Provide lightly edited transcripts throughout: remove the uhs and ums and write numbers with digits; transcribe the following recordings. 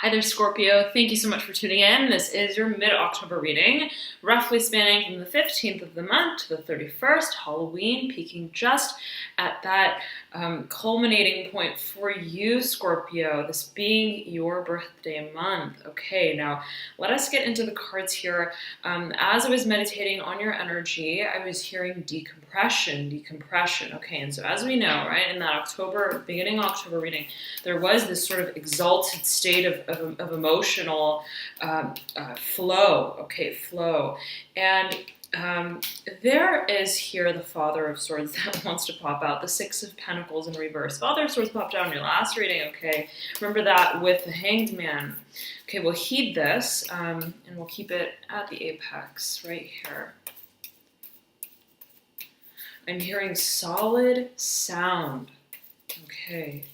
Hi there, Scorpio. Thank you so much for tuning in. This is your mid-October reading, roughly spanning from the 15th of the month to the 31st, Halloween, peaking just at that culminating point for you, Scorpio, this being your birthday month. Okay, now let us get into the cards here. As I was meditating on your energy, I was hearing decompression. Okay, and so as we know, right, in that beginning October reading, there was this sort of exalted state of emotional flow. And there is here the Father of Swords that wants to pop out, the Six of Pentacles in reverse. Father of Swords popped out in your last reading, okay? Remember that with the Hanged Man. Okay, we'll heed this, and we'll keep it at the apex right here. I'm hearing solid sound. Okay.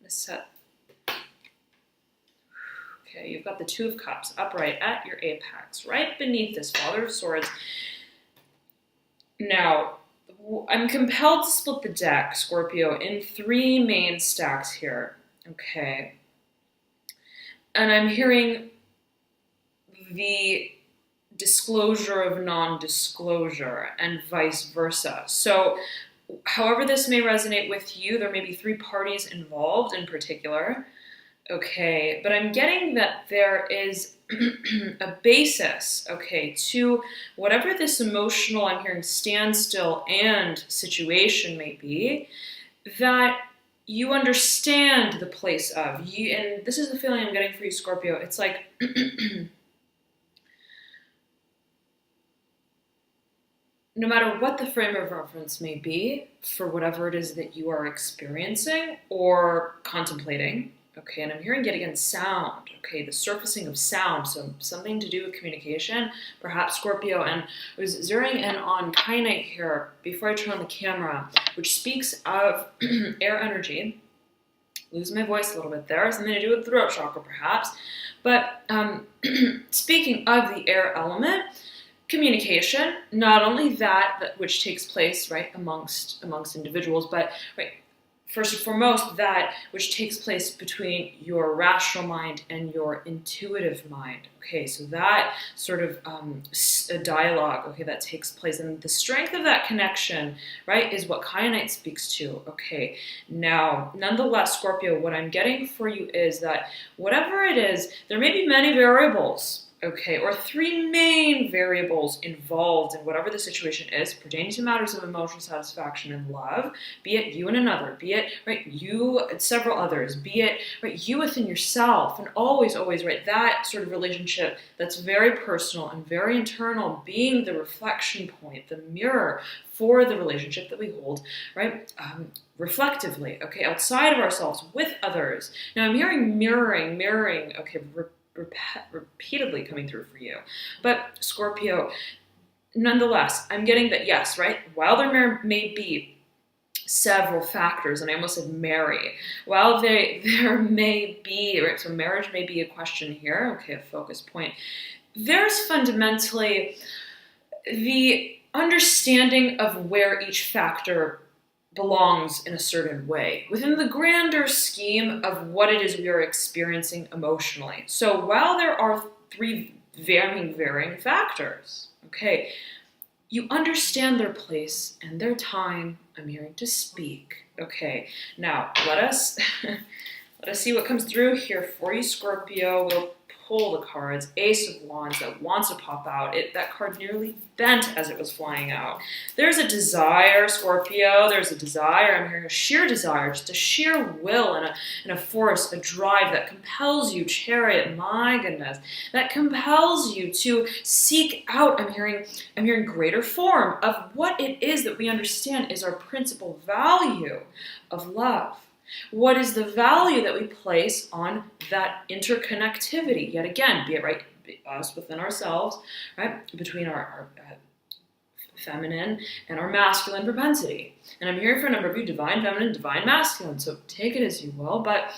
Set. Okay, you've got the Two of Cups upright at your apex, right beneath this Father of Swords. Now, I'm compelled to split the deck, Scorpio, in three main stacks here. Okay. And I'm hearing the disclosure of non-disclosure and vice versa. So, however this may resonate with you, there may be three parties involved in particular. Okay, but I'm getting that there is a basis, okay, to whatever this emotional, I'm hearing standstill and situation may be, that you understand the place of. And this is the feeling I'm getting for you, Scorpio. It's like no matter what the frame of reference may be for whatever it is that you are experiencing or contemplating, okay, and I'm hearing yet again sound, okay, the surfacing of sound, so something to do with communication, perhaps Scorpio, and I was zeroing in on Kyanite here before I turn on the camera, which speaks of air energy. Lose my voice a little bit there, something to do with the throat chakra perhaps, but speaking of the air element, communication, not only that which takes place, right, amongst individuals, but right, first and foremost, that which takes place between your rational mind and your intuitive mind. Okay, so that sort of a dialogue, okay, that takes place. And the strength of that connection, right, is what Kyanite speaks to. Okay, now, nonetheless, Scorpio, what I'm getting for you is that whatever it is, there may be many variables, okay, or three main variables involved in whatever the situation is pertaining to matters of emotional satisfaction and love, be it you and another, be it, right, you and several others, be it, right, you within yourself, and always, right, that sort of relationship that's very personal and very internal, being the reflection point, the mirror for the relationship that we hold, right, reflectively, okay, outside of ourselves, with others. Now, I'm hearing mirroring, okay, repeatedly coming through for you. But Scorpio, nonetheless, I'm getting that, yes, right, while there may be several factors, and I almost said marry, while there may be, right, so marriage may be a question here, okay, a focus point, there's fundamentally the understanding of where each factor belongs in a certain way within the grander scheme of what it is we are experiencing emotionally. So while there are three varying factors, okay, you understand their place and their time. I'm hearing to speak. Okay, now let us see what comes through here for you, Scorpio. We'll pull the cards. Ace of Wands that wants to pop out. That card nearly bent as it was flying out. There's a desire, Scorpio. There's a desire. I'm hearing a sheer desire, just a sheer will and a force, a drive that compels you, Chariot, my goodness, that compels you to seek out, I'm hearing greater form of what it is that we understand is our principal value of love. What is the value that we place on that interconnectivity? Yet again, be it right, us within ourselves, right, between our feminine and our masculine propensity. And I'm hearing for a number of you, divine feminine, divine masculine. So take it as you will, but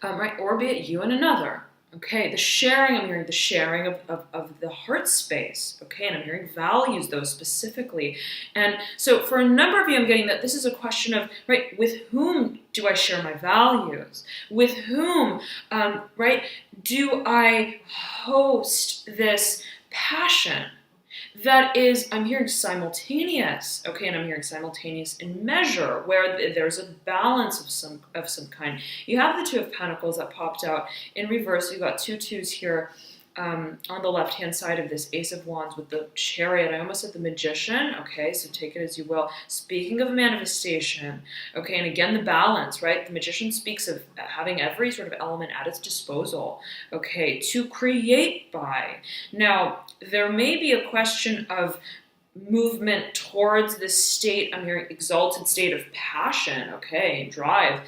right, or be it you and another. Okay, the sharing, I'm hearing the sharing of the heart space. Okay, and I'm hearing values, those specifically. And so for a number of you, I'm getting that this is a question of, right, with whom do I share my values? With whom, right, do I host this passion? That is, I'm hearing simultaneous, okay, and I'm hearing simultaneous in measure, where there's a balance of some kind. You have the Two of Pentacles that popped out in reverse. You've got two twos here on the left-hand side of this Ace of Wands with the Chariot. I almost said the Magician, okay, so take it as you will. Speaking of manifestation, okay, and again, the balance, right? The Magician speaks of having every sort of element at its disposal, okay, to create by. Now, there may be a question of movement towards this state, I'm hearing exalted state of passion, okay, drive.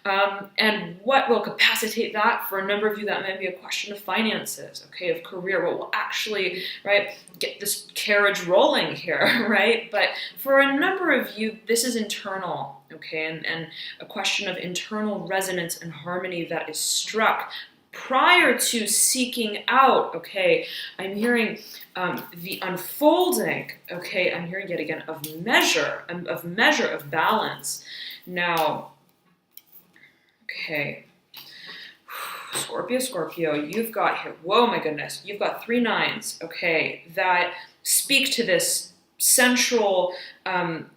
And what will capacitate that? For a number of you, that might be a question of finances, okay, of career, what will actually, right, get this carriage rolling here, right? But for a number of you, this is internal, okay, and a question of internal resonance and harmony that is struck prior to seeking out, okay, I'm hearing the unfolding, okay, I'm hearing yet again of measure, of balance. Now, okay, Scorpio, you've got here, whoa, my goodness, you've got 3 nines, okay, that speak to this central, I'm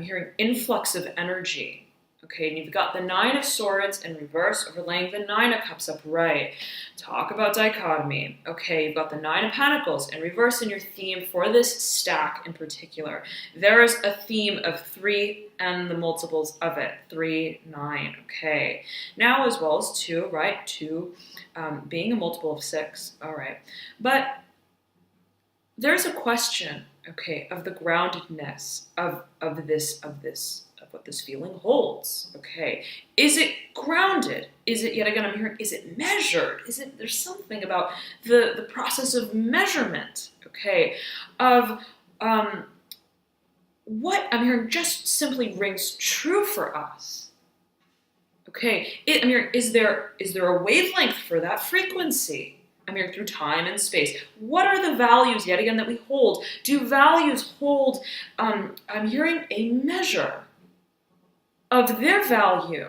hearing influx of energy. Okay, and you've got the 9 of Swords in reverse, overlaying the 9 of Cups upright. Talk about dichotomy. Okay, you've got the 9 of Pentacles in reverse in your theme for this stack in particular. There is a theme of 3 and the multiples of it. 3, 9, okay. Now as well as 2, right? 2 being a multiple of 6, all right. But there's a question, okay, of the groundedness of what this feeling holds, okay? Is it grounded? Is it, yet again, I'm hearing, is it measured? There's something about the process of measurement, okay, of what I'm hearing just simply rings true for us, okay? I'm hearing, is there a wavelength for that frequency? I'm hearing through time and space. What are the values, yet again, that we hold? Do values hold, I'm hearing a measure of their value,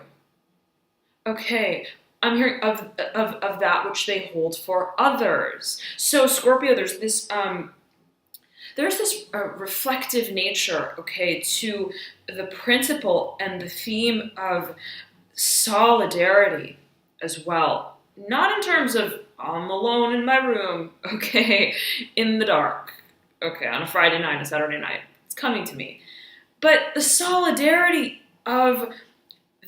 okay, I'm hearing of that which they hold for others. So Scorpio, there's this reflective nature, okay, to the principle and the theme of solidarity as well. Not in terms of I'm alone in my room, okay, in the dark, okay, on a Friday night, a Saturday night. It's coming to me. But the solidarity of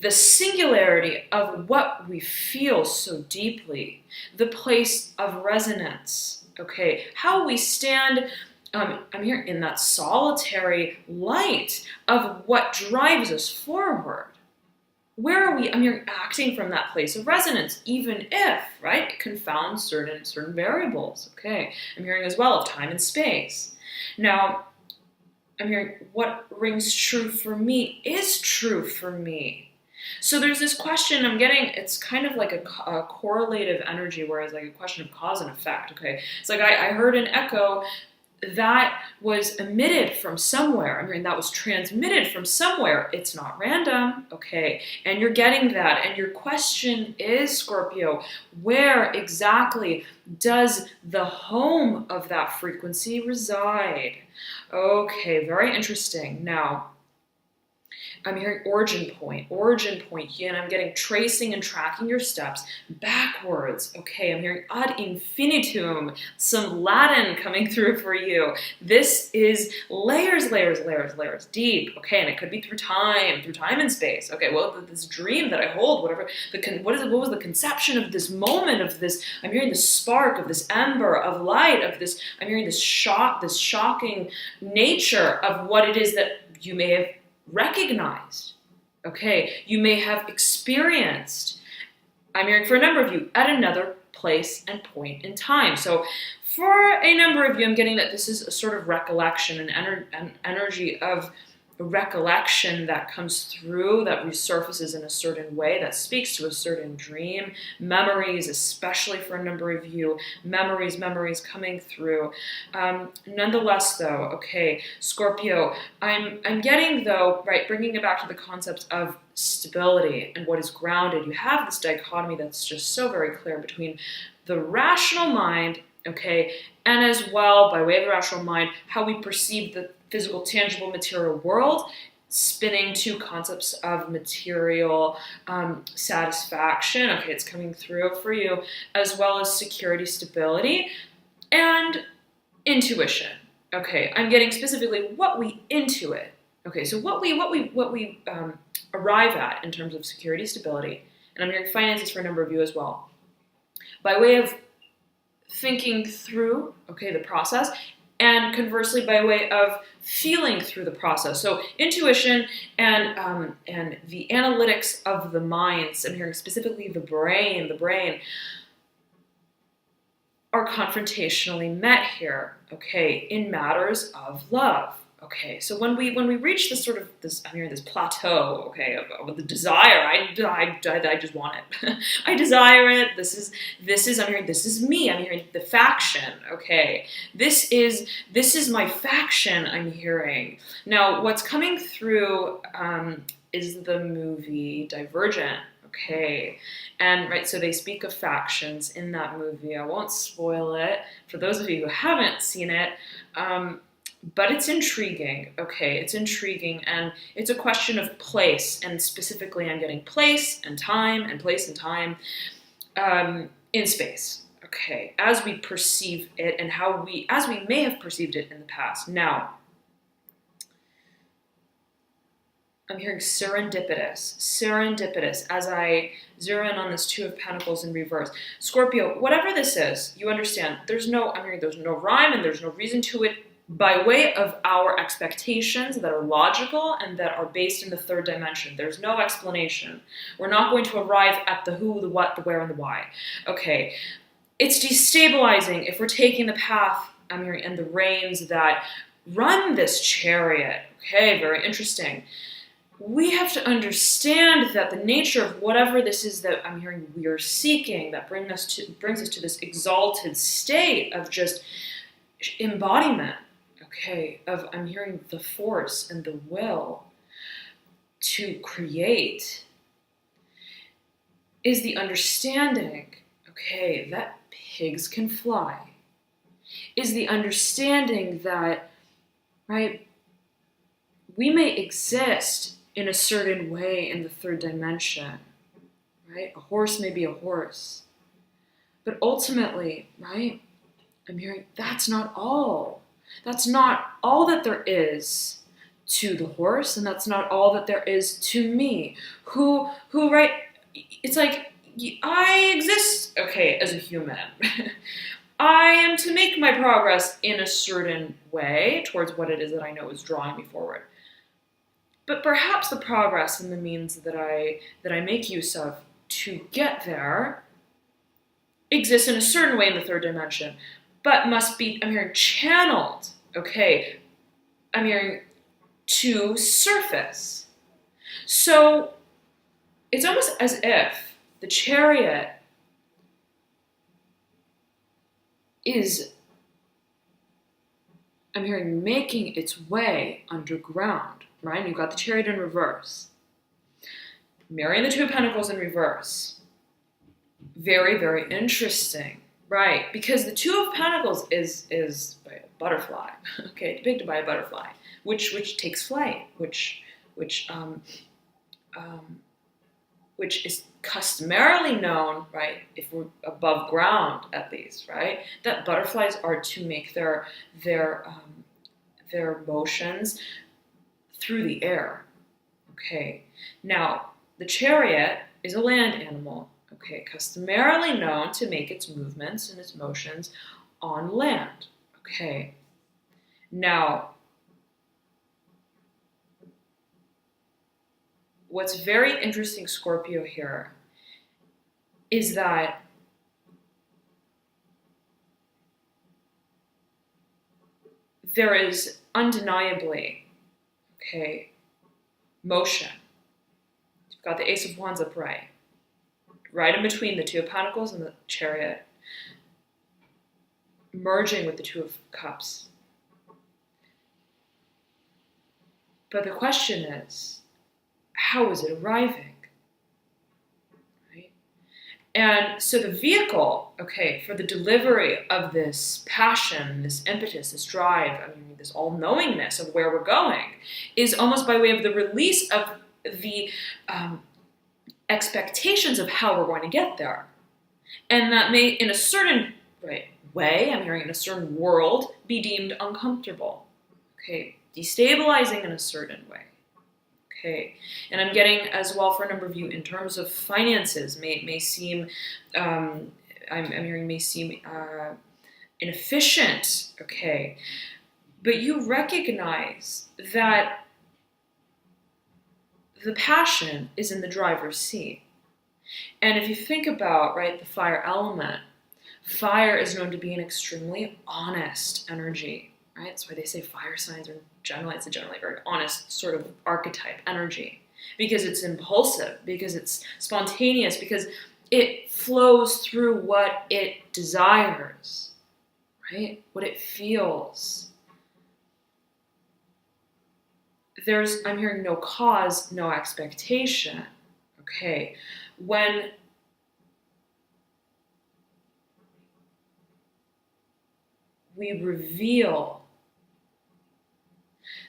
the singularity of what we feel so deeply, the place of resonance, okay, how we stand, I'm here in that solitary light of what drives us forward. Where are we, I'm here acting from that place of resonance, even if, right, it confounds certain variables, okay. I'm hearing as well of time and space. Now, I'm hearing what rings true for me is true for me. So there's this question I'm getting, it's kind of like a correlative energy, whereas like a question of cause and effect, okay? It's like I heard an echo that was emitted from somewhere. I mean, that was transmitted from somewhere. It's not random, okay? And you're getting that. And your question is, Scorpio, where exactly does the home of that frequency reside? Okay, very interesting. Now, I'm hearing origin point, and I'm getting tracing and tracking your steps backwards. Okay, I'm hearing ad infinitum, some Latin coming through for you. This is layers deep, okay, and it could be through time and space. Okay, well, this dream that I hold, whatever, what was the conception of this moment, of this, I'm hearing the spark of this ember of light, of this, I'm hearing this shocking nature of what it is that you may have recognized, okay, you may have experienced, I'm hearing for a number of you, at another place and point in time. So for a number of you, I'm getting that this is a sort of recollection and energy of a recollection that comes through, that resurfaces in a certain way, that speaks to a certain dream, memories, especially for a number of you, memories coming through. Nonetheless, though, okay, Scorpio, I'm getting, though, right, bringing it back to the concept of stability and what is grounded. You have this dichotomy that's just so very clear between the rational mind, okay, and as well, by way of the rational mind, how we perceive the physical, tangible, material world, spinning two concepts of material satisfaction. Okay, it's coming through for you, as well as security, stability, and intuition. Okay, I'm getting specifically what we intuit. Okay, so what we arrive at in terms of security, stability, and I'm hearing finances for a number of you as well, by way of thinking through, okay, the process, and conversely by way of feeling through the process. So intuition and the analytics of the minds, I'm hearing specifically the brain are confrontationally met here, okay, in matters of love. Okay, so when we reach this I'm hearing this plateau, okay, of the desire, I just want it. I desire it. This is I'm hearing this is me. I'm hearing the faction. Okay, this is my faction. I'm hearing now. What's coming through is the movie Divergent. Okay, and right, so they speak of factions in that movie. I won't spoil it for those of you who haven't seen it. But it's intriguing, okay? It's intriguing, and it's a question of place, and specifically I'm getting place and time, in space, okay? As we perceive it, and as we may have perceived it in the past. Now, I'm hearing serendipitous, as I zero in on this Two of Pentacles in reverse. Scorpio, whatever this is, you understand, there's no rhyme and there's no reason to it, by way of our expectations that are logical and that are based in the third dimension. There's no explanation. We're not going to arrive at the who, the what, the where, and the why. Okay, it's destabilizing if we're taking the path, I'm hearing, and the reins that run this chariot. Okay, very interesting. We have to understand that the nature of whatever this is that I'm hearing we are seeking, that brings us to this exalted state of just embodiment. Okay, I'm hearing the force and the will to create is the understanding, okay, that pigs can fly. Is the understanding that, right, we may exist in a certain way in the third dimension, right? A horse may be a horse. But ultimately, right, I'm hearing that's not all. That's not all that there is to the horse, and that's not all that there is to me. Who, right? It's like, I exist, okay, as a human. I am to make my progress in a certain way towards what it is that I know is drawing me forward. But perhaps the progress and the means that I make use of to get there exists in a certain way in the third dimension, but must be, I'm hearing, channeled, okay, I'm hearing, to surface. So it's almost as if the chariot is, I'm hearing, making its way underground, right? You've got the chariot in reverse. Marrying the Two of Pentacles in reverse. Very, very interesting. Right, because the Two of Pentacles is by a butterfly, okay, depicted by a butterfly, which takes flight, which is customarily known, right, if we're above ground at least, right, that butterflies are to make their motions through the air. Okay, now the chariot is a land animal. Okay, customarily known to make its movements and its motions on land. Okay, now, what's very interesting, Scorpio, here is that there is undeniably, okay, motion. You've got the Ace of Wands upright, right in between the Two of Pentacles and the Chariot, merging with the Two of Cups. But the question is, how is it arriving? Right? And so the vehicle, okay, for the delivery of this passion, this impetus, this drive, this all-knowingness of where we're going, is almost by way of the release of the expectations of how we're going to get there. And that may, in a certain way, I'm hearing in a certain world, be deemed uncomfortable. Okay, destabilizing in a certain way. Okay, and I'm getting as well for a number of you in terms of finances may seem, I'm hearing may seem inefficient. Okay, but you recognize that the passion is in the driver's seat. And if you think about, the fire element, fire is known to be an extremely honest energy, right? That's why they say fire signs are it's a generally very honest sort of archetype energy, because it's impulsive, because it's spontaneous, because it flows through what it desires, right? What it feels. I'm hearing no cause, no expectation. Okay, when we reveal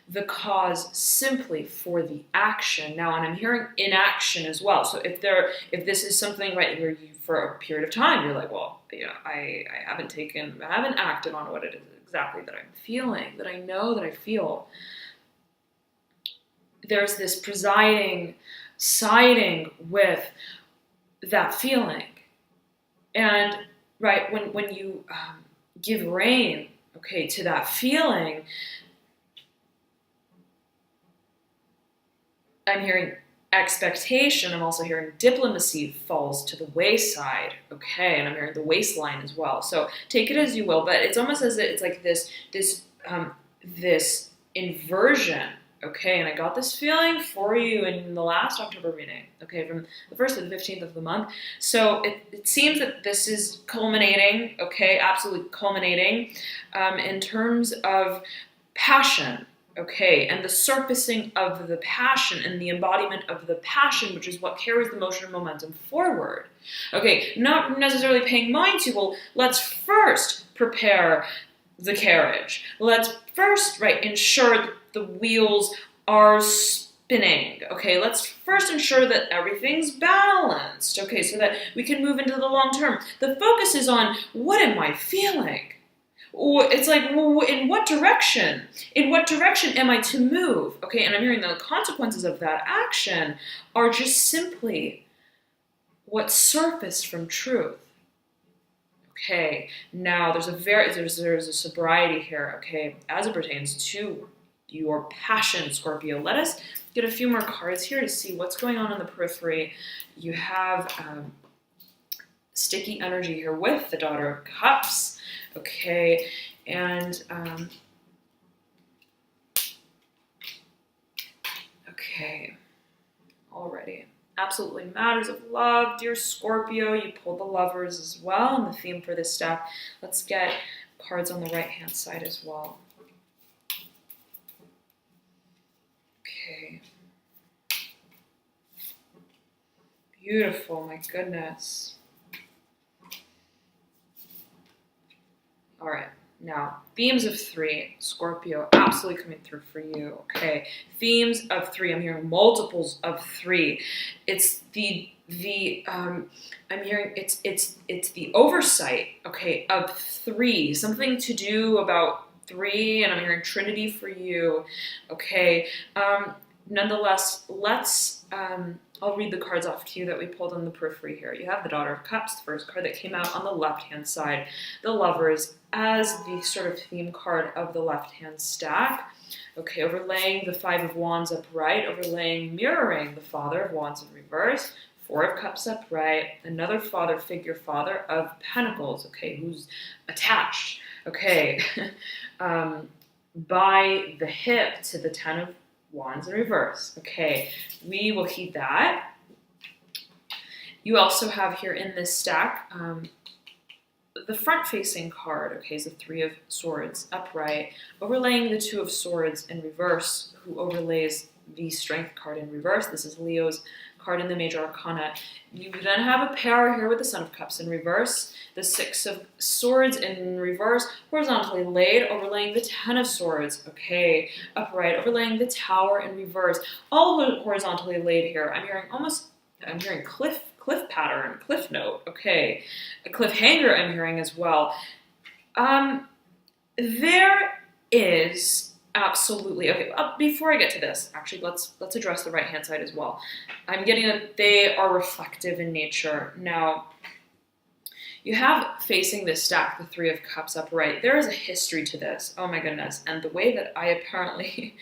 the cause simply for the action. Now, and I'm hearing inaction as well. So if this is something where you, for a period of time, you're like, well, I haven't acted on what it is exactly that I'm feeling, that I know that I feel. There's this siding with that feeling. And when you give rein, to that feeling, I'm hearing expectation. I'm also hearing diplomacy falls to the wayside. Okay, and I'm hearing the waistline as well. So take it as you will, but it's almost as if it's like this inversion. Okay, and I got this feeling for you in the last October reading. Okay, from the 1st to the 15th of the month. So it seems that this is culminating. Okay, absolutely culminating in terms of passion. Okay, and the surfacing of the passion and the embodiment of the passion, which is what carries the motion and momentum forward. Okay, not necessarily paying mind to, well, let's first prepare the carriage. Let's first, ensure that the wheels are spinning. Okay, let's first ensure that everything's balanced. Okay, so that we can move into the long term. The focus is on, what am I feeling? It's like, well, in what direction? In what direction am I to move? Okay, and I'm hearing the consequences of that action are just simply what surfaced from truth. Okay, now there's a sobriety here. Okay, as it pertains to your passion, Scorpio. Let us get a few more cards here to see what's going on in the periphery. You have sticky energy here with the Daughter of Cups. Okay, and okay, already. Absolutely matters of love, dear Scorpio. You pulled the Lovers as well, and the theme for this stack. Let's get cards on the right-hand side as well. Okay. Beautiful, my goodness. All right, now, themes of 3, Scorpio, absolutely coming through for you, okay? Themes of 3, I'm hearing multiples of 3. It's I'm hearing it's the oversight, okay, of 3, something to do about 3, and I'm hearing Trinity for you, okay? Nonetheless, let's, I'll read the cards off to you that we pulled on the periphery here. You have the Daughter of Cups, the first card that came out on the left-hand side. The Lovers as the sort of theme card of the left-hand stack. Okay, overlaying the Five of Wands upright, mirroring the Father of Wands in reverse, Four of Cups upright, another father figure, Father of Pentacles, okay, who's attached, okay, by the hip to the Ten of Wands in reverse. Okay, we will keep that. You also have here in this stack the front-facing card, okay, is the Three of Swords upright, overlaying the Two of Swords in reverse, who overlays the Strength card in reverse. This is Leo's card in the Major Arcana. You then have a pair here with the Son of Cups in reverse, the Six of Swords in reverse, horizontally laid, overlaying the Ten of Swords, okay, upright, overlaying the Tower in reverse, all horizontally laid here. I'm hearing cliff pattern, cliff note, okay, a cliffhanger I'm hearing as well. There is absolutely, okay, before I get to this, actually, let's address the right-hand side as well. I'm getting that they are reflective in nature. Now, you have facing this stack, the Three of Cups upright. There is a history to this, oh my goodness, and the way that I apparently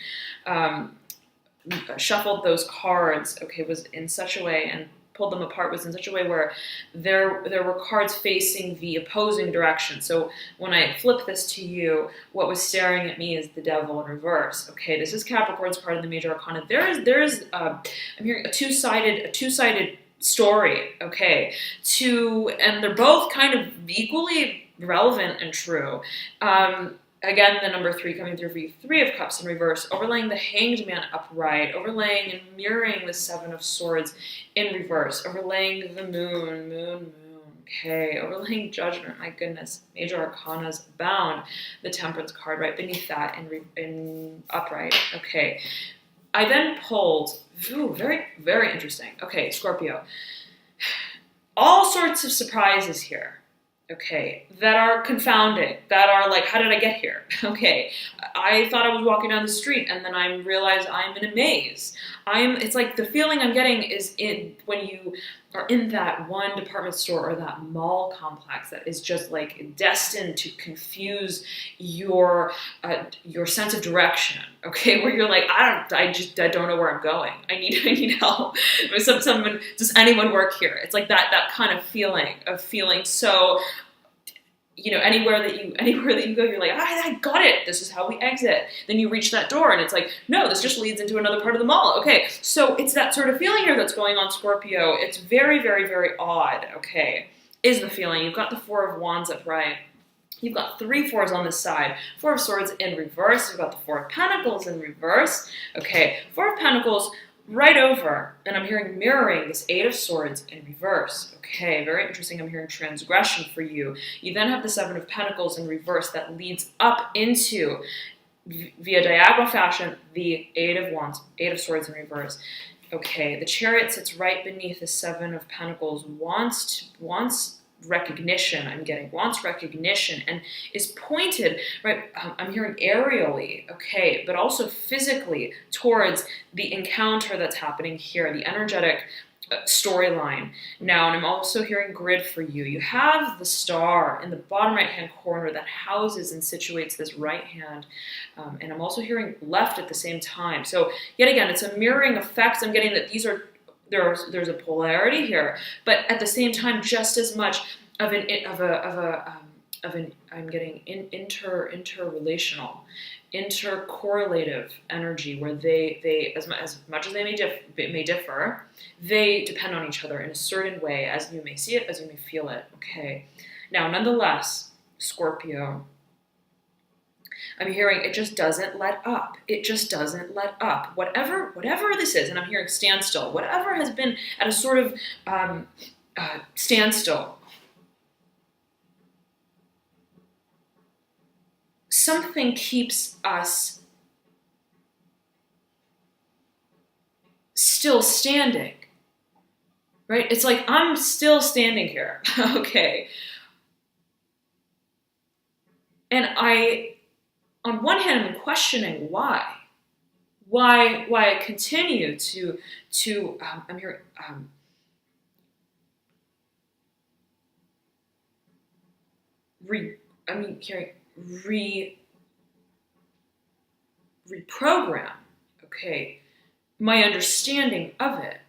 shuffled those cards, okay, was in such a way, and pulled them apart was in such a way where there were cards facing the opposing direction. So when I flip this to you, what was staring at me is the Devil in reverse. Okay, this is Capricorn's card in the Major Arcana. There is I'm hearing a two-sided story. Okay, and they're both kind of equally relevant and true. Again, the number 3 coming through for you, Three of Cups in reverse, overlaying the Hanged Man upright, overlaying and mirroring the Seven of Swords in reverse, overlaying the Moon, okay, overlaying Judgment, my goodness, Major Arcanas abound, the Temperance card right beneath that in upright, okay. I then pulled, very, very interesting, okay, Scorpio, all sorts of surprises here. Okay, that are confounding, that are like, how did I get here? Okay, I thought I was walking down the street and then I realized I'm in a maze. It's like the feeling I'm getting is when you are in that one department store or that mall complex that is just like destined to confuse your sense of direction. Okay, where you're like, I don't know where I'm going. I need help. Does anyone work here? It's like that kind of feeling so. You know, anywhere that you go, you're like, I got it. This is how we exit. Then you reach that door, and it's like, no, this just leads into another part of the mall. Okay, so it's that sort of feeling here that's going on, Scorpio. It's very, very, very odd. Okay, is the feeling. You've got the Four of Wands upright. You've got 3 fours on this side. Four of Swords in reverse. You've got the Four of Pentacles in reverse. Okay, Four of Pentacles right over, and I'm hearing mirroring this Eight of Swords in reverse. Okay, very interesting. I'm hearing transgression for you. You then have the Seven of Pentacles in reverse that leads up into, via diagonal fashion, the Eight of Swords in reverse. Okay, the Chariot sits right beneath the Seven of Pentacles, wants recognition, wants recognition, and is pointed, right, I'm hearing aerially, okay, but also physically towards the encounter that's happening here, the energetic storyline. Now, and I'm also hearing grid for you. You have the Star in the bottom right-hand corner that houses and situates this right hand, and I'm also hearing left at the same time. So, yet again, it's a mirroring effect. I'm getting that there's a polarity here, but at the same time, just as much of an I'm getting interrelational, intercorrelative energy where they as much as they may differ, they depend on each other in a certain way, as you may see it, as you may feel it. Okay, now nonetheless, Scorpio, I'm hearing it just doesn't let up. It just doesn't let up. Whatever this is, and I'm hearing standstill. Whatever has been at a sort of standstill. Something keeps us still standing, right? It's like, I'm still standing here, okay? And on one hand, I'm questioning why I continue to I'm hearing reprogram, okay, my understanding of it.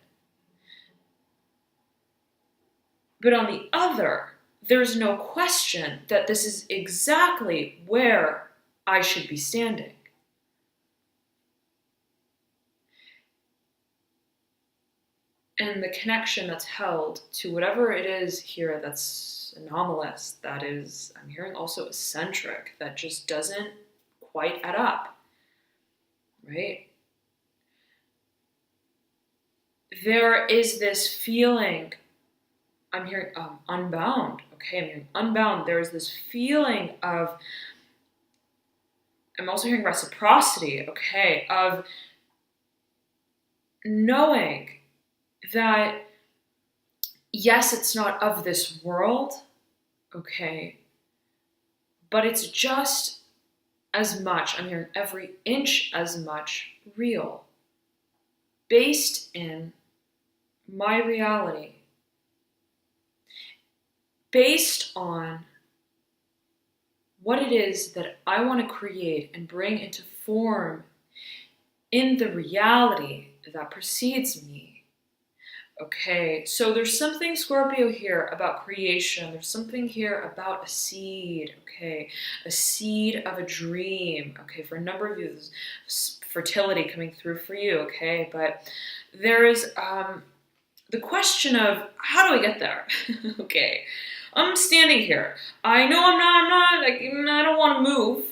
But on the other, there's no question that this is exactly where I should be standing. and the connection that's held to whatever it is here that's anomalous, that is, I'm hearing also eccentric, that just doesn't quite add up, right? There is this feeling, I'm hearing unbound, okay, I'm hearing unbound. There's this feeling of, I'm also hearing reciprocity, okay, of knowing that, yes, it's not of this world, okay, but it's just as much, I'm hearing every inch as much real, based in my reality, based on what it is that I want to create and bring into form in the reality that precedes me. Okay, so there's something, Scorpio, here about creation. There's something here about a seed, okay? A seed of a dream, okay? For a number of you, there's fertility coming through for you, okay? But there is the question of, how do I get there? Okay, I'm standing here. I know I don't want to move,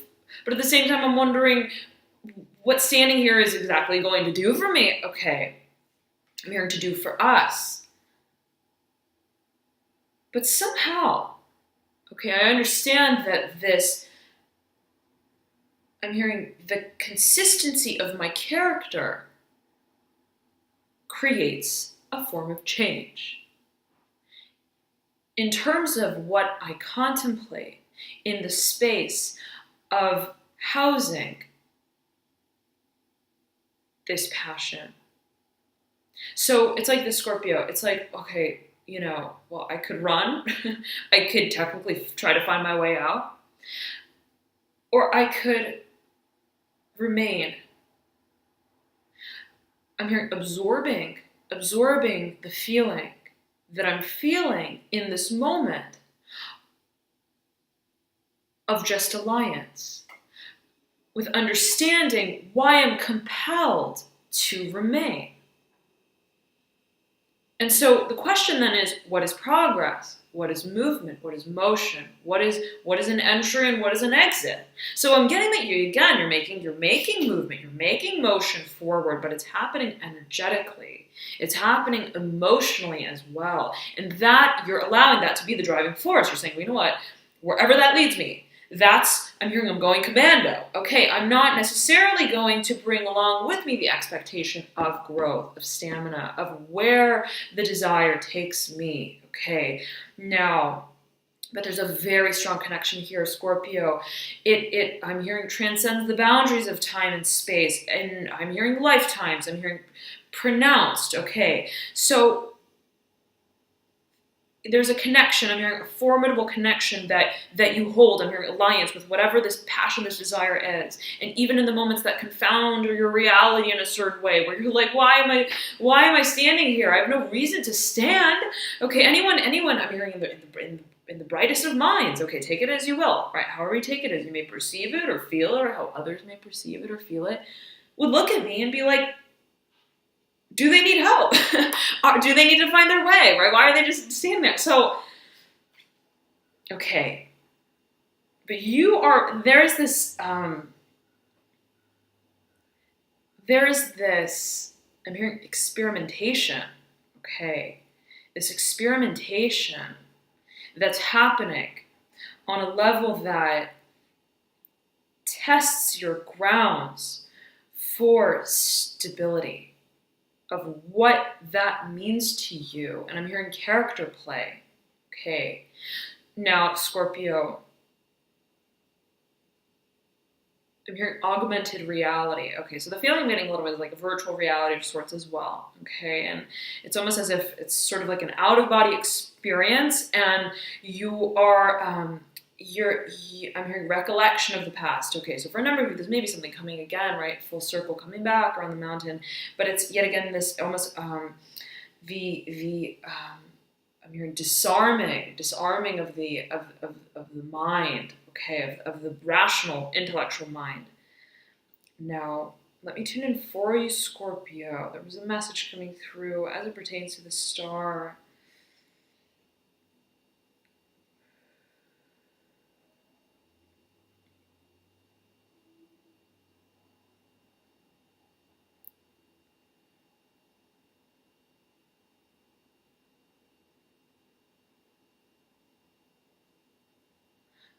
but at the same time, I'm wondering what standing here is exactly going to do for me. Okay, I'm here to do for us. But somehow, okay, I understand that I'm hearing the consistency of my character creates a form of change. In terms of what I contemplate in the space of housing this passion. So it's like the Scorpio. It's like, okay, well, I could run. I could technically try to find my way out. Or I could remain. I'm hearing absorbing the feeling that I'm feeling in this moment of just alliance, with understanding why I'm compelled to remain. And so the question then is, what is progress? What is movement? What is motion? What is an entry and what is an exit? So I'm getting that you're making movement, you're making motion forward, but it's happening energetically. It's happening emotionally as well. And that you're allowing that to be the driving force. You're saying, well, you know what? Wherever that leads me, I'm hearing I'm going commando. Okay, I'm not necessarily going to bring along with me the expectation of growth, of stamina, of where the desire takes me. Okay, now, but there's a very strong connection here, Scorpio. I'm hearing transcends the boundaries of time and space, and I'm hearing lifetimes. I'm hearing pronounced. Okay, so there's a connection. I'm hearing a formidable connection that you hold. I'm hearing alliance with whatever this passion, this desire is. And even in the moments that confound your reality in a certain way, where you're like, why am I standing here? I have no reason to stand. Okay, anyone, I'm hearing in the brightest of minds. Okay, take it as you will, right? However you take it as you may perceive it or feel it, or how others may perceive it or feel it, would look at me and be like, do they need help? Do they need to find their way, right? Why are they just standing there? So, okay. But there's this, I'm hearing experimentation, okay? This experimentation that's happening on a level that tests your grounds for stability, of what that means to you. And I'm hearing character play. Okay. Now, Scorpio, I'm hearing augmented reality. Okay, so the feeling I'm getting a little bit is like a virtual reality of sorts as well. Okay, and it's almost as if it's sort of like an out-of-body experience, and you are, I'm hearing recollection of the past. Okay, so for a number of you, there's maybe something coming again, right? Full circle coming back around the mountain, but it's yet again this almost I'm hearing disarming of the mind. Okay, of the rational, intellectual mind. Now, Let me tune in for you, Scorpio. There was a message coming through as it pertains to the star.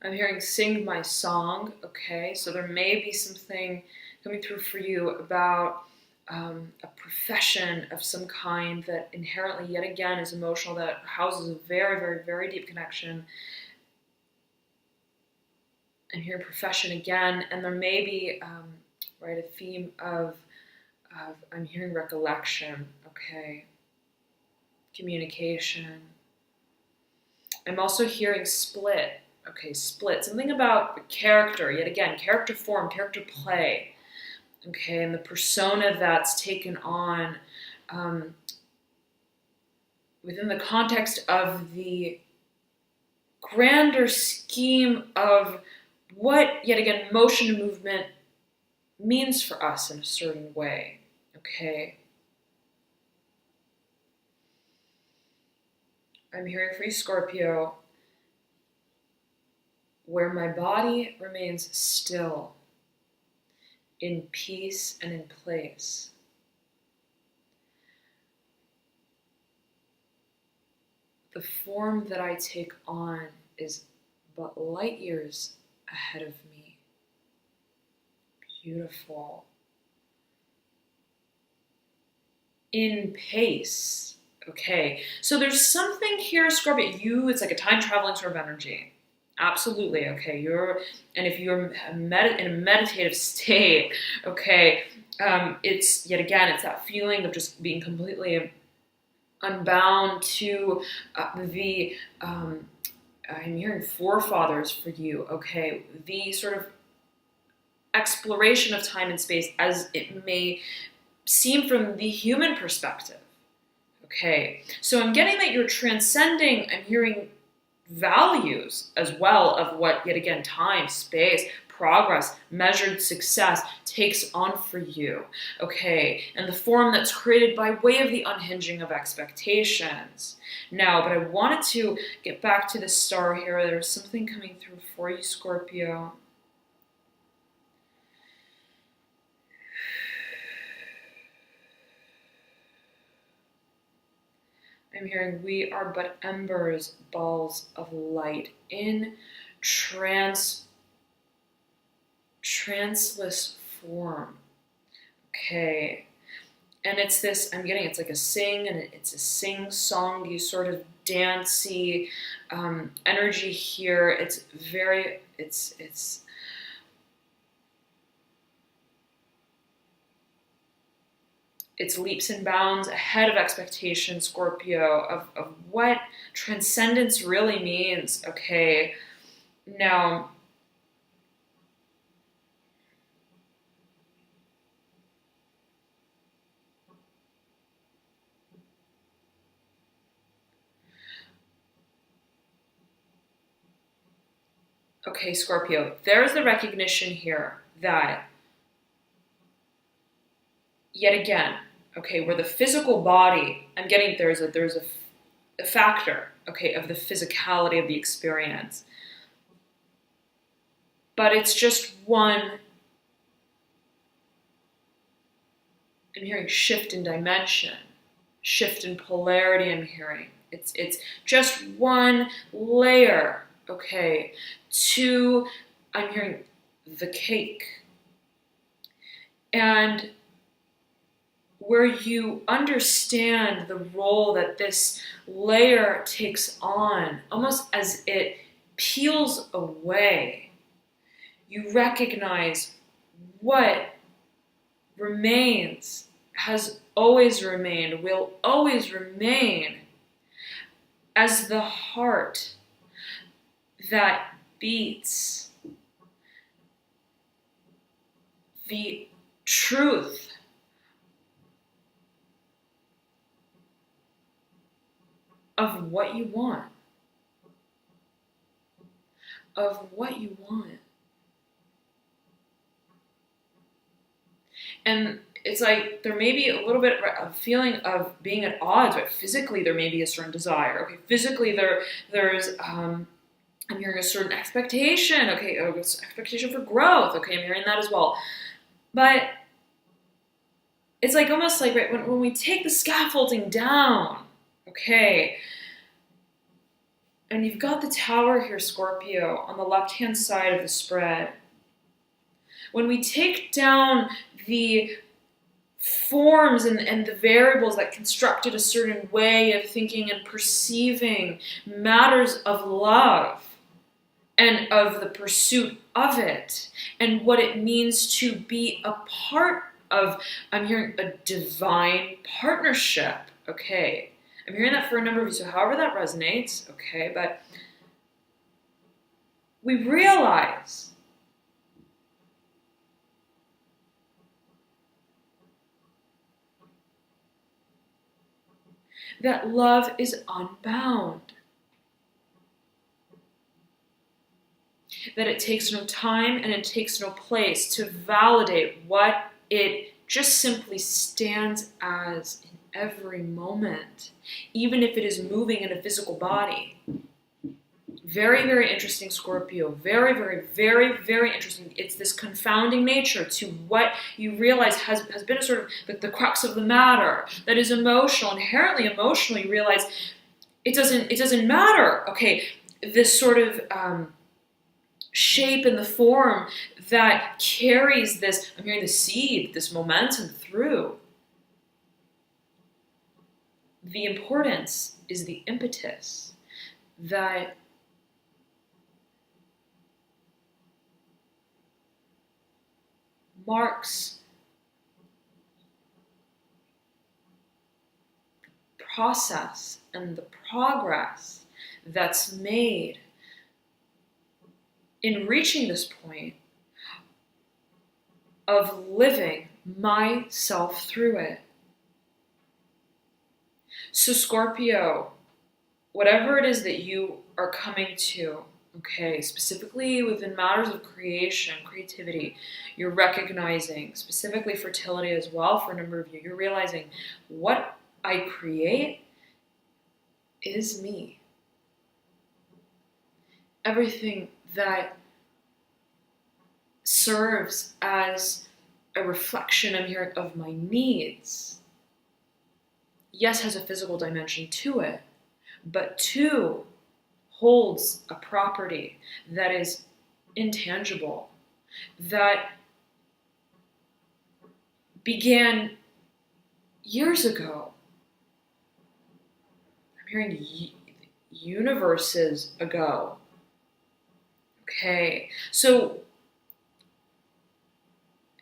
I'm hearing sing my song, okay? So there may be something coming through for you about a profession of some kind that inherently, yet again, is emotional, that houses a very, very, very deep connection. I'm hearing profession again, and there may be, right, a theme of I'm hearing recollection, okay? Communication. I'm also hearing split. Okay, split. Something about character, yet again, character form, character play. Okay, and the persona that's taken on within the context of the grander scheme of what, yet again, motion and movement means for us in a certain way. Okay. I'm hearing for you, Scorpio, where my body remains still, in peace and in place. The form that I take on is but light years ahead of me. Beautiful. In pace. Okay, so there's something here, Scorpio. It's like a time traveling sort of energy. Absolutely, okay. And if you're in a meditative state, okay, it's yet again, it's that feeling of just being completely unbound to I'm hearing forefathers for you, okay, the sort of exploration of time and space as it may seem from the human perspective. Okay, so I'm getting that you're transcending, I'm hearing values as well of what, yet again, time, space, progress, measured success takes on for you, okay, and the form that's created by way of the unhinging of expectations. Now, but I wanted to get back to the star here. There's something coming through for you, Scorpio. I'm hearing we are but embers, balls of light in tranceless form. Okay. And it's this, I'm getting, it's like a sing, and it's a sing-song, you sort of dancey energy here. It's very, it's leaps and bounds ahead of expectation, Scorpio, of what transcendence really means, okay? Now, okay, Scorpio, there's the recognition here that, yet again, okay, where the physical body, I'm getting there's a factor, okay, of the physicality of the experience. But it's just one, I'm hearing shift in dimension, shift in polarity, I'm hearing. It's just one layer, okay, to, I'm hearing the cake. And where you understand the role that this layer takes on, almost as it peels away, you recognize what remains, has always remained, will always remain as the heart that beats the truth of what you want, of what you want. And it's like there may be a little bit of feeling of being at odds, but physically there may be a certain desire. Okay, physically there's I'm hearing a certain expectation. Okay, expectation for growth. Okay, I'm hearing that as well. But it's like almost like right when we take the scaffolding down, okay, and you've got the tower here, Scorpio, on the left-hand side of the spread. When we take down the forms and the variables that constructed a certain way of thinking and perceiving matters of love and of the pursuit of it and what it means to be a part of, I'm hearing a divine partnership, okay? I'm hearing that for a number of you, so however that resonates, okay, but we realize that love is unbound. That it takes no time and it takes no place to validate what it just simply stands as in every moment, even if it is moving in a physical body. Very, very interesting, Scorpio. Very, very, very, very interesting. It's this confounding nature to what you realize has been a sort of the crux of the matter that is emotional, inherently emotional. You realize it doesn't matter. Okay, this sort of shape and the form that carries this, I'm hearing the seed, this momentum through. The importance is the impetus that marks the process and the progress that's made in reaching this point of living myself through it. So Scorpio, whatever it is that you are coming to, okay, specifically within matters of creation, creativity, you're recognizing, specifically fertility as well for a number of you, you're realizing what I create is me. Everything that serves as a reflection, I'm hearing, of my needs, yes, has a physical dimension to it, but two, holds a property that is intangible, that began years ago. I'm hearing universes ago. Okay, so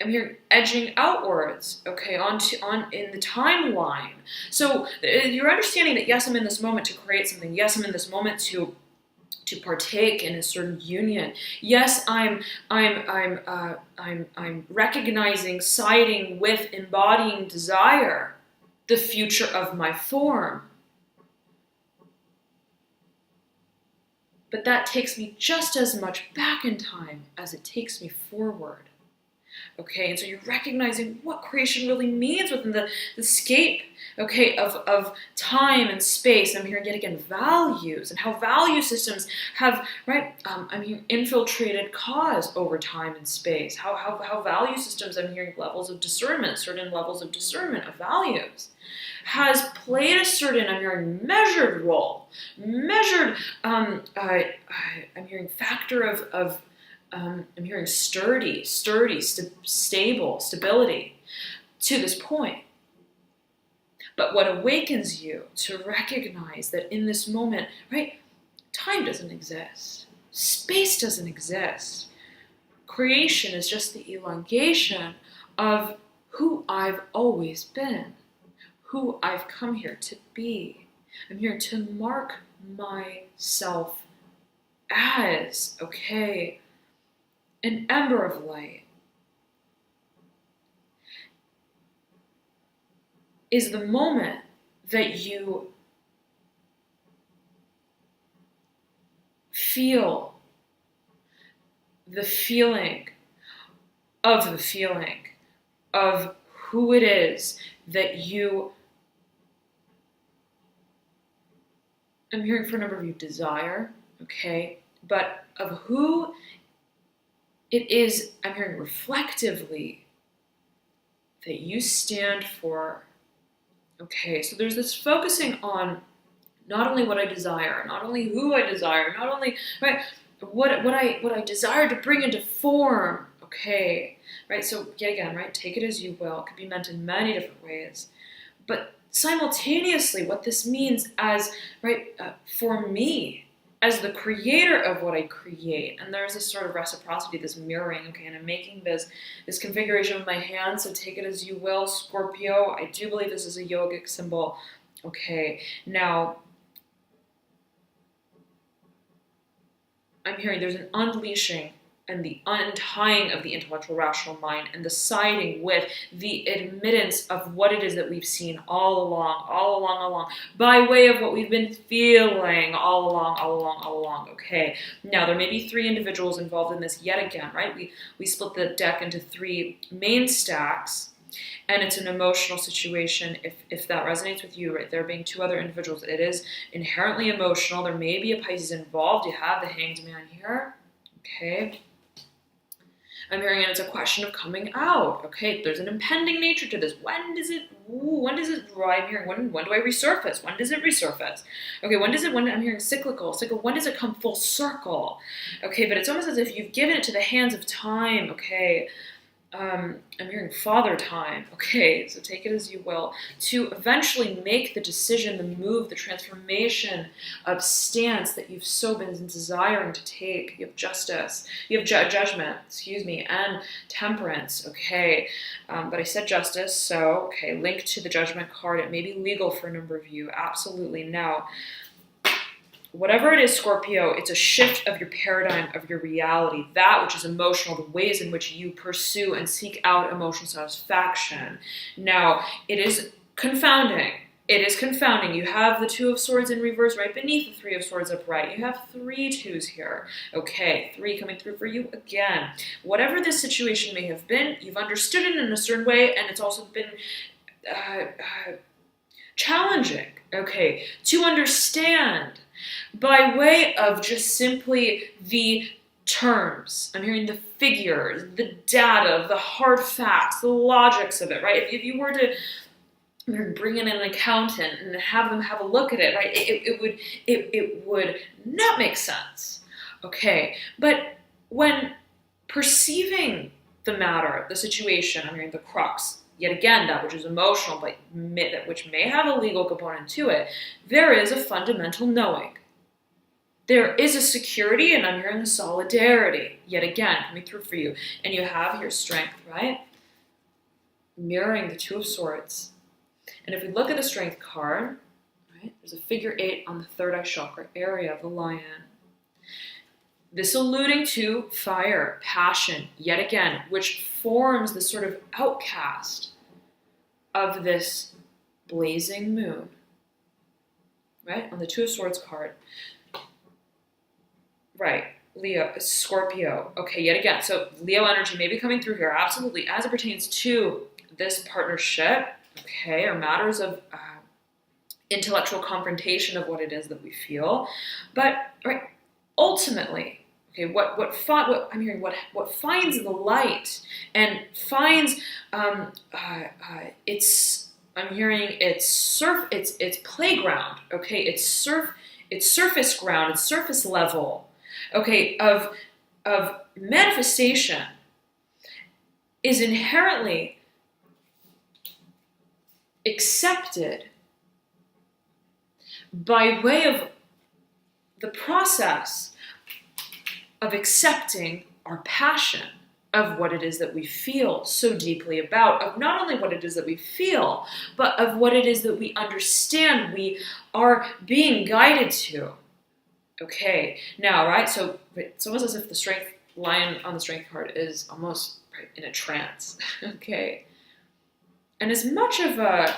I'm here edging outwards, okay, on in the timeline. So you're understanding that yes, I'm in this moment to create something. Yes, I'm in this moment to partake in a certain union. Yes, I'm recognizing, siding with, embodying desire, the future of my form. But that takes me just as much back in time as it takes me forward. Okay, and so you're recognizing what creation really means within the scape, okay, of time and space. I'm hearing yet again values and how value systems have, right, I'm hearing infiltrated cause over time and space. How value systems, I'm hearing levels of discernment, certain levels of discernment of values, has played a certain, I'm hearing, measured role, measured, I'm hearing factor of I'm hearing sturdy, stable, stability to this point. But what awakens you to recognize that in this moment, right, time doesn't exist. Space doesn't exist. Creation is just the elongation of who I've always been, who I've come here to be. I'm here to mark myself as, okay, an ember of light is the moment that you feel the feeling of who it is that you, I'm hearing for a number of you, desire, okay, but of who it is, I'm hearing reflectively, that you stand for. Okay, so there's this focusing on not only what I desire, not only who I desire, not only, right, what I desire to bring into form. Okay, right, so yet again, right, take it as you will. It could be meant in many different ways. But simultaneously, what this means as, right, for me, as the creator of what I create, and there's this sort of reciprocity, this mirroring, okay, and I'm making this configuration with my hand, so take it as you will, Scorpio. I do believe this is a yogic symbol. Okay, now, I'm hearing there's an unleashing and the untying of the intellectual rational mind and the siding with the admittance of what it is that we've seen all along, by way of what we've been feeling all along, okay? Now, there may be 3 individuals involved in this yet again, right? We split the deck into 3 main stacks, and it's an emotional situation. If that resonates with you, right, there being 2 other individuals, it is inherently emotional. There may be a Pisces involved. You have the Hanged Man here, okay? I'm hearing it's a question of coming out. Okay, there's an impending nature to this. When does it, I'm hearing, when do I resurface? When does it resurface? Okay, I'm hearing cyclical, when does it come full circle? Okay, but it's almost as if you've given it to the hands of time, okay? I'm hearing father time, okay, so take it as you will, to eventually make the decision, the move, the transformation of stance that you've so been desiring to take. You have justice, you have judgment, and temperance, okay, but I said justice, so, okay, linked to the judgment card, it may be legal for a number of you, absolutely. Now, whatever it is, Scorpio, it's a shift of your paradigm, of your reality, that which is emotional, the ways in which you pursue and seek out emotional satisfaction. Now, it is confounding. You have the 2 of Swords in reverse right beneath the 3 of Swords upright. You have 3 2s here. Okay, 3 coming through for you again. Whatever this situation may have been, you've understood it in a certain way, and it's also been challenging, okay, to understand by way of just simply the terms. I'm hearing the figures, the data, the hard facts, the logics of it, right? If you were to bring in an accountant and have them have a look at it, right, it would not make sense, okay? But when perceiving the matter, the situation, I'm hearing the crux, yet again, that which is emotional, but which may have a legal component to it, there is a fundamental knowing. There is a security, and I'm hearing the solidarity, yet again, coming through for you. And you have your strength, right? Mirroring the 2 of Swords. And if we look at the Strength card, right, there's a figure 8 on the 3rd eye chakra area of the lion. This alluding to fire, passion, yet again, which forms the sort of outcast of this blazing moon, right? On the 2 of Swords card. Right, Leo, Scorpio. Okay, yet again, so Leo energy may be coming through here, absolutely, as it pertains to this partnership, okay, or matters of intellectual confrontation of what it is that we feel. But, right, ultimately, okay, what finds the light and finds I'm hearing it's playground, okay, it's surface ground, it's surface level, okay, of manifestation is inherently accepted by way of the process of accepting our passion of what it is that we feel so deeply about, of not only what it is that we feel, but of what it is that we understand we are being guided to. Okay, now, right, so it's almost as if the Strength lion on the Strength card is almost right, in a trance, okay? And as much of a,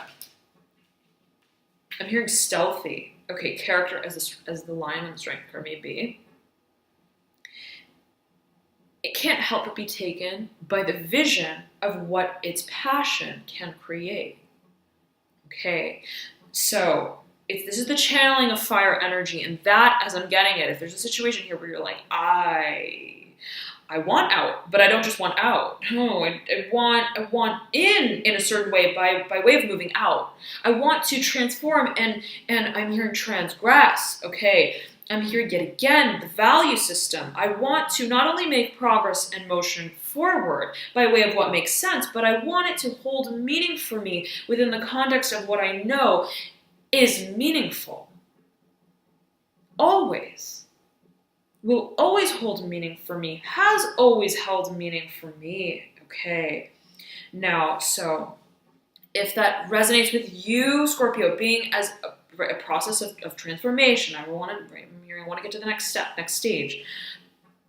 I'm hearing stealthy, okay, character as the lion on the Strength card may be, it can't help but be taken by the vision of what its passion can create. Okay, so this is the channeling of fire energy, and that, as I'm getting it, if there's a situation here where you're like, I want out, but I don't just want out. No, I want in a certain way by way of moving out. I want to transform, and I'm hearing transgress. Okay, I'm here yet again, the value system. I want to not only make progress and motion forward by way of what makes sense, but I want it to hold meaning for me within the context of what I know is meaningful. Always. Will always hold meaning for me, has always held meaning for me. Okay. Now, so if that resonates with you, Scorpio, being as a process of transformation, I want to get to the next step, next stage.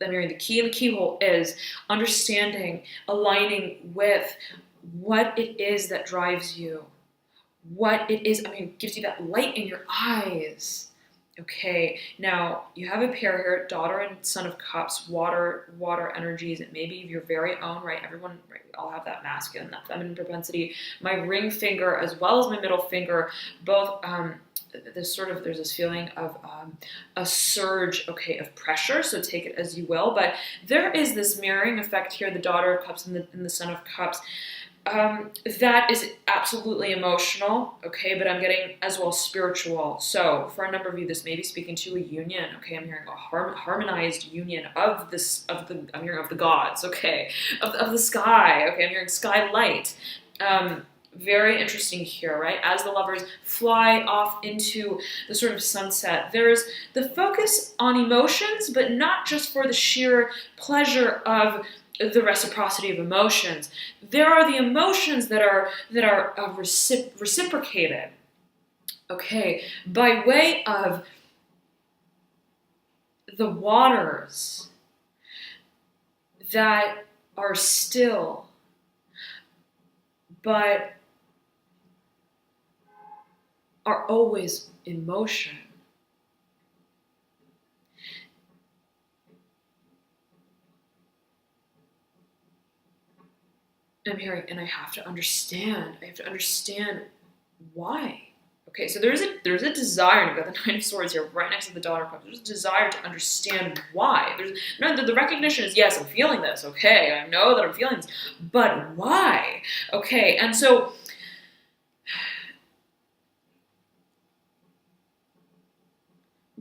I'm hearing the key and the keyhole is understanding, aligning with what it is that drives you, what it is, gives you that light in your eyes. Okay, now you have a pair here, daughter and son of cups, water energies, and maybe your very own, right? Everyone, right? We all have that masculine, that feminine propensity. My ring finger, as well as my middle finger, both, there's this feeling of a surge, okay, of pressure, so take it as you will, but there is this mirroring effect here, the daughter of cups and the son of cups. That is absolutely emotional, okay, but I'm getting as well spiritual. So for a number of you, this may be speaking to a union, okay. I'm hearing a harmonized union I'm hearing of the gods, okay, of the sky, okay. I'm hearing sky light. Very interesting here, right? As the lovers fly off into the sort of sunset, there's the focus on emotions, but not just for the sheer pleasure of the reciprocity of emotions. There are the emotions that are reciprocated, okay, by way of the waters that are still, but are always in motion. I'm hearing, and I have to understand why. Okay, so there's a desire, and I've got the Nine of Swords here right next to the Daughter of Cups. There's a desire to understand why. The recognition is, yes, I'm feeling this, okay, I know that I'm feeling this, but why? Okay, and so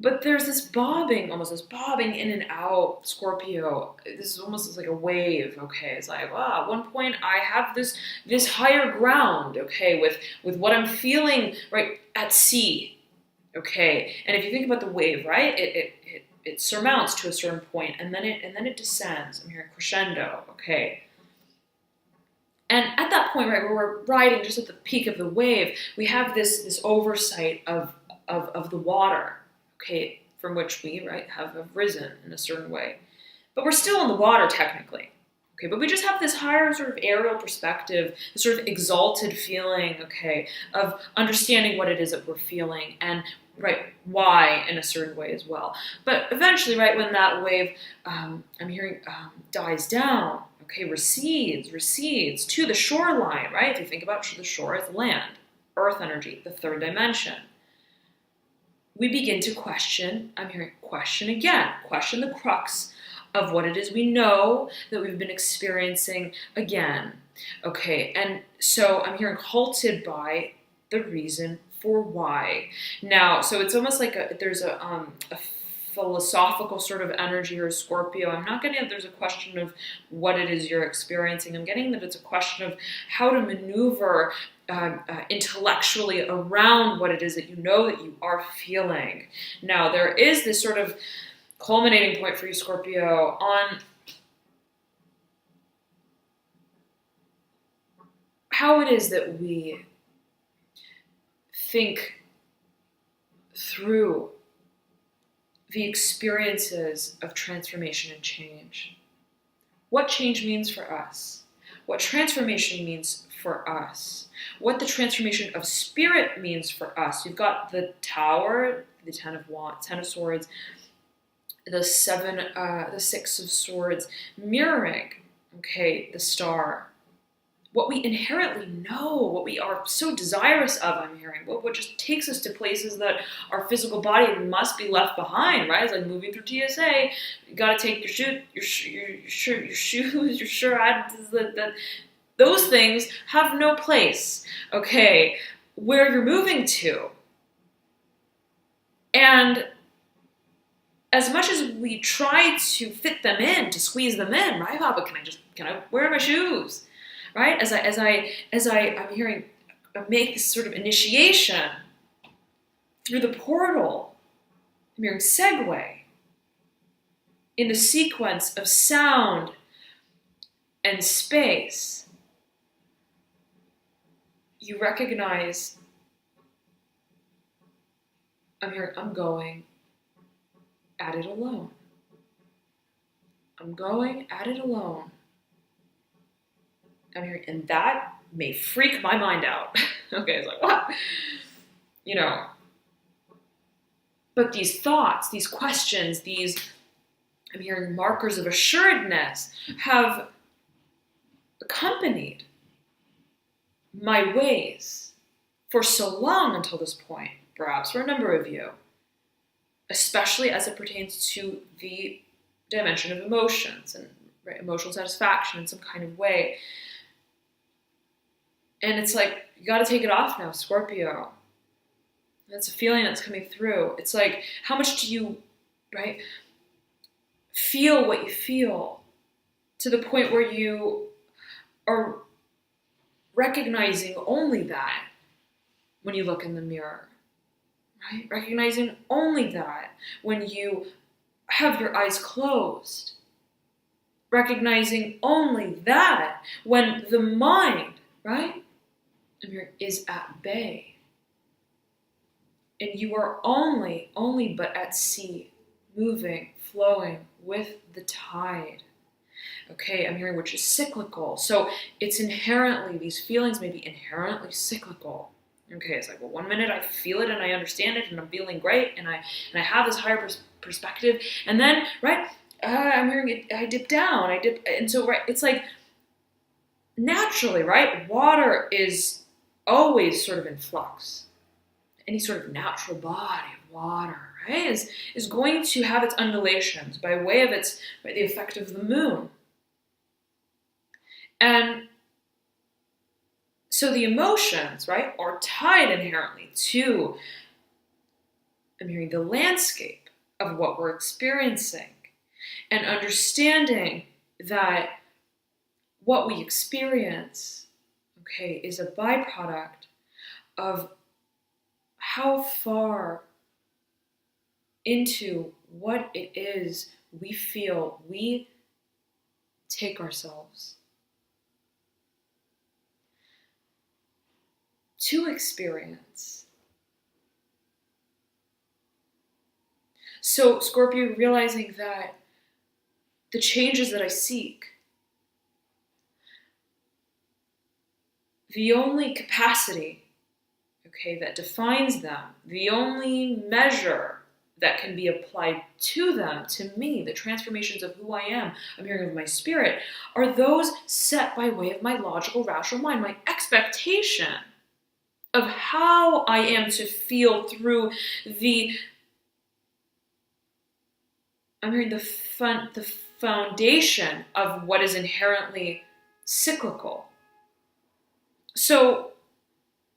but there's this bobbing in and out, Scorpio. This is almost like a wave, okay? It's like, wow, at one point I have this higher ground, okay, with what I'm feeling right at sea, okay? And if you think about the wave, right, it surmounts to a certain point, and then it descends. I'm hearing crescendo, okay? And at that point, right, where we're riding just at the peak of the wave, we have this oversight of the water, okay, from which we, right, have risen in a certain way. But we're still in the water technically, okay, but we just have this higher sort of aerial perspective, this sort of exalted feeling, okay, of understanding what it is that we're feeling and, right, why in a certain way as well. But eventually, right, when that wave, I'm hearing, dies down, okay, recedes to the shoreline, right? If you think about the shore as land, earth energy, the third dimension. We begin to question, I'm hearing question again, question the crux of what it is we know that we've been experiencing again. Okay, and so I'm hearing halted by the reason for why. Now, so it's almost like there's a philosophical sort of energy or Scorpio. I'm not getting that there's a question of what it is you're experiencing. I'm getting that it's a question of how to maneuver intellectually around what it is that you know that you are feeling. Now, there is this sort of culminating point for you, Scorpio, on how it is that we think through the experiences of transformation and change. What change means for us. What transformation means for us. What the transformation of spirit means for us. You've got the Tower, the Ten of Swords, the the Six of Swords, mirroring, okay, the Star. What we inherently know, what we are so desirous of, I'm hearing, what just takes us to places that our physical body must be left behind, right? It's like moving through TSA. You gotta take your shoes, your shirt. Those things have no place, okay, where you're moving to. And as much as we try to fit them in, to squeeze them in, right? Oh, but can I wear my shoes? Right? I'm hearing make this sort of initiation through the portal. I'm hearing segue in the sequence of sound and space. You recognize, I'm going at it alone. I'm going at it alone. I'm hearing, and that may freak my mind out. Okay, it's like, what? You know. But these thoughts, these questions, I'm hearing markers of assuredness have accompanied my ways for so long until this point, perhaps for a number of you, especially as it pertains to the dimension of emotions and emotional satisfaction in some kind of way. And it's like, you got to take it off now, Scorpio. That's a feeling that's coming through. It's like, how much do you, right, feel what you feel to the point where you are recognizing only that when you look in the mirror, right? Recognizing only that when you have your eyes closed. Recognizing only that when the mind, right, is at bay. And you are only but at sea, moving, flowing with the tide. Okay, I'm hearing which is cyclical. So it's inherently, these feelings may be inherently cyclical. Okay, it's like, well, 1 minute I feel it and I understand it and I'm feeling great and I have this higher perspective. And then, right, I'm hearing it, I dip down, and so, right, it's like, naturally, right, water is always sort of in flux. Any sort of natural body of water, right, is going to have its undulations by way of the effect of the moon. And so the emotions, right, are tied inherently to, I'm hearing, the landscape of what we're experiencing, and understanding that what we experience, okay, is a byproduct of how far into what it is we feel we take ourselves to experience. So, Scorpio, realizing that the changes that I seek, the only capacity, okay, that defines them, the only measure that can be applied to them, to me, the transformations of who I am, I'm hearing of my spirit, are those set by way of my logical, rational mind, my expectation of how I am to feel through I'm hearing the foundation of what is inherently cyclical. So,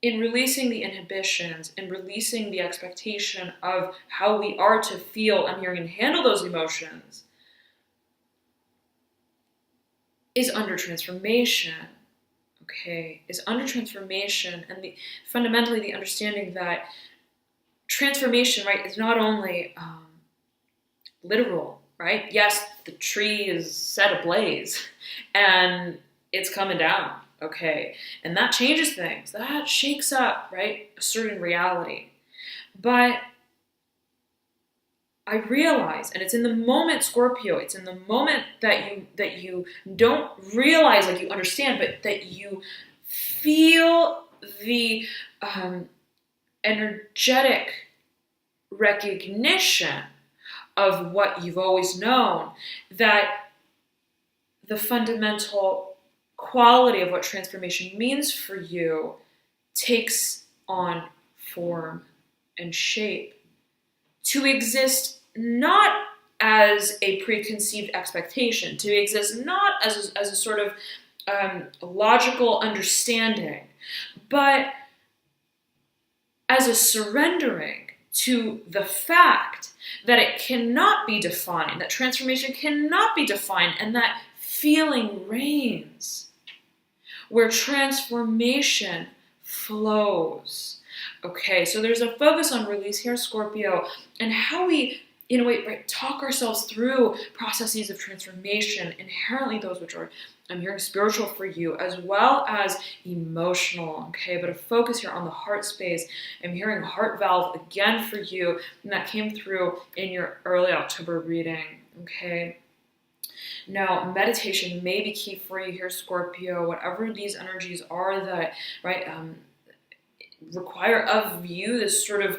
in releasing the inhibitions and releasing the expectation of how we are to feel, I'm hearing, and handle those emotions, is under transformation. Okay, is under transformation, and fundamentally the understanding that transformation, right, is not only literal, right? Yes, the tree is set ablaze, and it's coming down. Okay, and that changes things. That shakes up, right, a certain reality. But I realize, and it's in the moment, Scorpio, it's in the moment that you don't realize, like you understand, but that you feel the energetic recognition of what you've always known, that the fundamental quality of what transformation means for you takes on form and shape to exist not as a preconceived expectation, to exist not as a sort of logical understanding, but as a surrendering to the fact that it cannot be defined, that transformation cannot be defined, and that feeling reigns, where transformation flows. Okay, so there's a focus on release here, Scorpio, and how we, in a way, right, talk ourselves through processes of transformation, inherently those which are, I'm hearing, spiritual for you, as well as emotional, okay? But a focus here on the heart space. I'm hearing heart valve again for you, and that came through in your early October reading, okay? Now, meditation may be key for you here, Scorpio, whatever these energies are that, right, require of you this sort of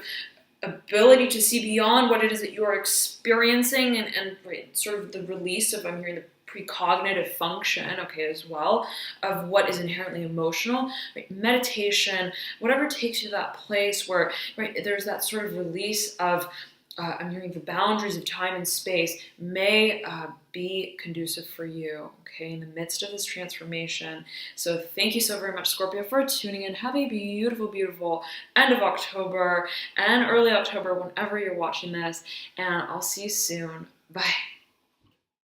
ability to see beyond what it is that you are experiencing, and right, sort of the release of, I'm hearing, the precognitive function, okay, as well, of what is inherently emotional. Right? Meditation, whatever takes you to that place where, right, there's that sort of release of, I'm hearing, the boundaries of time and space may be conducive for you, okay, in the midst of this transformation. So thank you so very much, Scorpio, for tuning in. Have a beautiful, beautiful end of October and early October whenever you're watching this, and I'll see you soon. Bye.